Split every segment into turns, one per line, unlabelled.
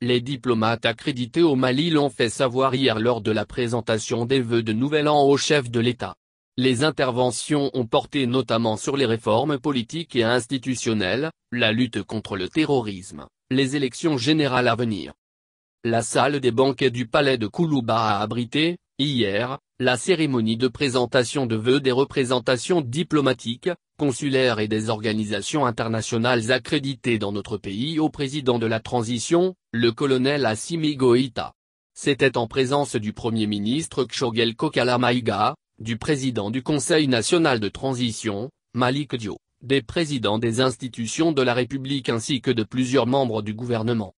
Les diplomates accrédités au Mali l'ont fait savoir hier lors de la présentation des vœux de Nouvel An au chef de l'État. Les interventions ont porté notamment sur les réformes politiques et institutionnelles, la lutte contre le terrorisme, les élections générales à venir. La salle des banquets du palais de Koulouba a abrité, hier, la cérémonie de présentation de vœux des représentations diplomatiques, consulaires et des organisations internationales accréditées dans notre pays au président de la transition, le colonel Assimi Goïta. C'était en présence du Premier ministre Tchogel Kokala Maïga, du président du Conseil national de transition, Malick Dio, des présidents des institutions de la République ainsi que de plusieurs membres du gouvernement.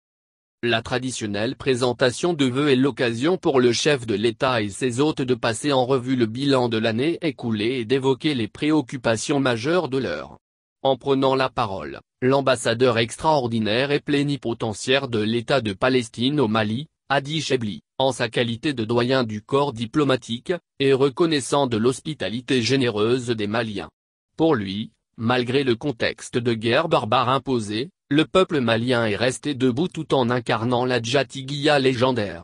La traditionnelle présentation de vœux est l'occasion pour le chef de l'État et ses hôtes de passer en revue le bilan de l'année écoulée et d'évoquer les préoccupations majeures de l'heure. En prenant la parole, l'ambassadeur extraordinaire et plénipotentiaire de l'État de Palestine au Mali, Hadi Chebli, en sa qualité de doyen du corps diplomatique, est reconnaissant de l'hospitalité généreuse des Maliens. Pour lui, malgré le contexte de guerre barbare imposé, le peuple malien est resté debout tout en incarnant la Djatiguia légendaire.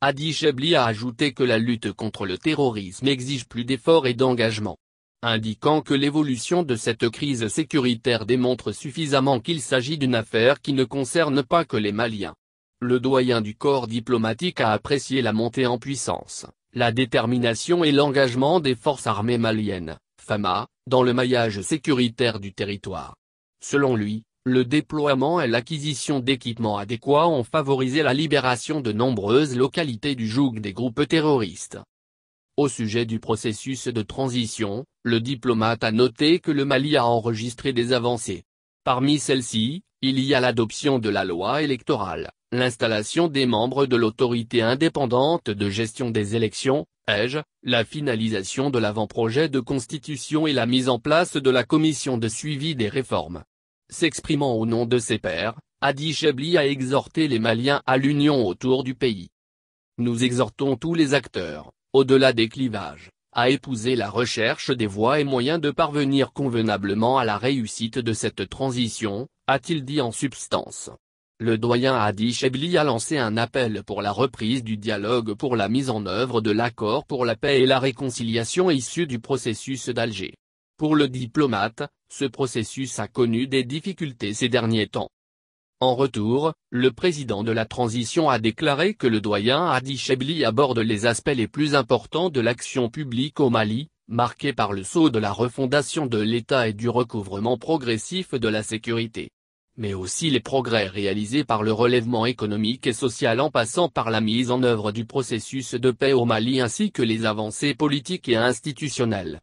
Hadi Chebli a ajouté que la lutte contre le terrorisme exige plus d'efforts et d'engagement, indiquant que l'évolution de cette crise sécuritaire démontre suffisamment qu'il s'agit d'une affaire qui ne concerne pas que les Maliens. Le doyen du corps diplomatique a apprécié la montée en puissance, la détermination et l'engagement des forces armées maliennes, FAMA, dans le maillage sécuritaire du territoire. Selon lui, le déploiement et l'acquisition d'équipements adéquats ont favorisé la libération de nombreuses localités du joug des groupes terroristes. Au sujet du processus de transition, le diplomate a noté que le Mali a enregistré des avancées. Parmi celles-ci, il y a l'adoption de la loi électorale, l'installation des membres de l'autorité indépendante de gestion des élections, EGE, la finalisation de l'avant-projet de constitution et la mise en place de la commission de suivi des réformes. S'exprimant au nom de ses pairs, Hadi Chebli a exhorté les Maliens à l'union autour du pays. Nous exhortons tous les acteurs, au-delà des clivages, à épouser la recherche des voies et moyens de parvenir convenablement à la réussite de cette transition, a-t-il dit en substance. Le doyen Hadi Chebli a lancé un appel pour la reprise du dialogue pour la mise en œuvre de l'accord pour la paix et la réconciliation issu du processus d'Alger. Pour le diplomate, ce processus a connu des difficultés ces derniers temps. En retour, le président de la transition a déclaré que le doyen Hadi Chebli aborde les aspects les plus importants de l'action publique au Mali, marqué par le sceau de la refondation de l'État et du recouvrement progressif de la sécurité. Mais aussi les progrès réalisés par le relèvement économique et social en passant par la mise en œuvre du processus de paix au Mali ainsi que les avancées politiques et institutionnelles.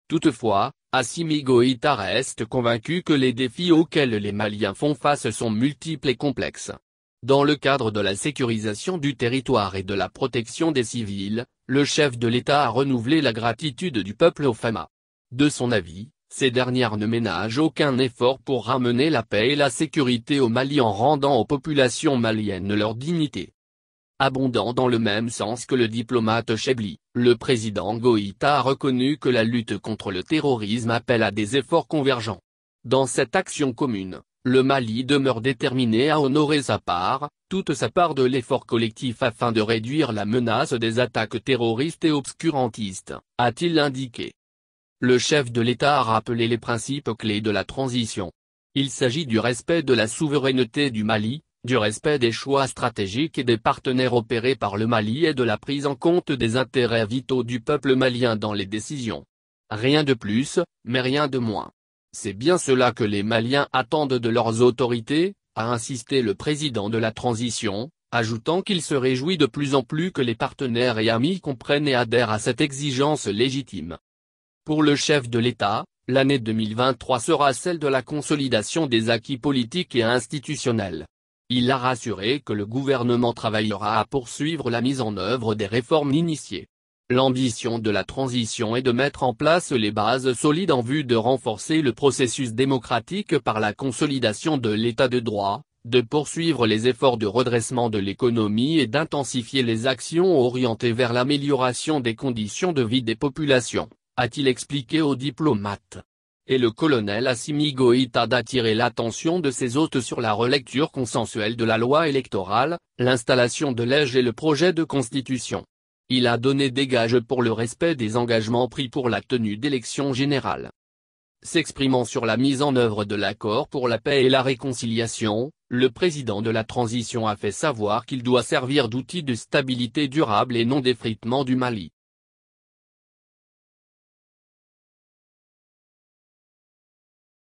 Toutefois, Assimi Goïta reste convaincu que les défis auxquels les Maliens font face sont multiples et complexes. Dans le cadre de la sécurisation du territoire et de la protection des civils, le chef de l'État a renouvelé la gratitude du peuple aux FAMA. De son avis, ces dernières ne ménagent aucun effort pour ramener la paix et la sécurité au Mali en rendant aux populations maliennes leur dignité. Abondant dans le même sens que le diplomate Chebli, le président Goïta a reconnu que la lutte contre le terrorisme appelle à des efforts convergents. Dans cette action commune, le Mali demeure déterminé à honorer sa part, toute sa part de l'effort collectif afin de réduire la menace des attaques terroristes et obscurantistes, a-t-il indiqué. Le chef de l'État a rappelé les principes clés de la transition. Il s'agit du respect de la souveraineté du Mali, du respect des choix stratégiques et des partenaires opérés par le Mali et de la prise en compte des intérêts vitaux du peuple malien dans les décisions. Rien de plus, mais rien de moins. C'est bien cela que les Maliens attendent de leurs autorités, a insisté le président de la transition, ajoutant qu'il se réjouit de plus en plus que les partenaires et amis comprennent et adhèrent à cette exigence légitime. Pour le chef de l'État, l'année 2023 sera celle de la consolidation des acquis politiques et institutionnels. Il a rassuré que le gouvernement travaillera à poursuivre la mise en œuvre des réformes initiées. L'ambition de la transition est de mettre en place les bases solides en vue de renforcer le processus démocratique par la consolidation de l'état de droit, de poursuivre les efforts de redressement de l'économie et d'intensifier les actions orientées vers l'amélioration des conditions de vie des populations, a-t-il expliqué aux diplomates. et le colonel Assimi Goïta d'attirer l'attention de ses hôtes sur la relecture consensuelle de la loi électorale, l'installation de l'EJ et le projet de constitution. Il a donné des gages pour le respect des engagements pris pour la tenue d'élections générales. S'exprimant sur la mise en œuvre de l'accord pour la paix et la réconciliation, le président de la transition a fait savoir qu'il doit servir d'outil de stabilité durable et non d'effritement du Mali.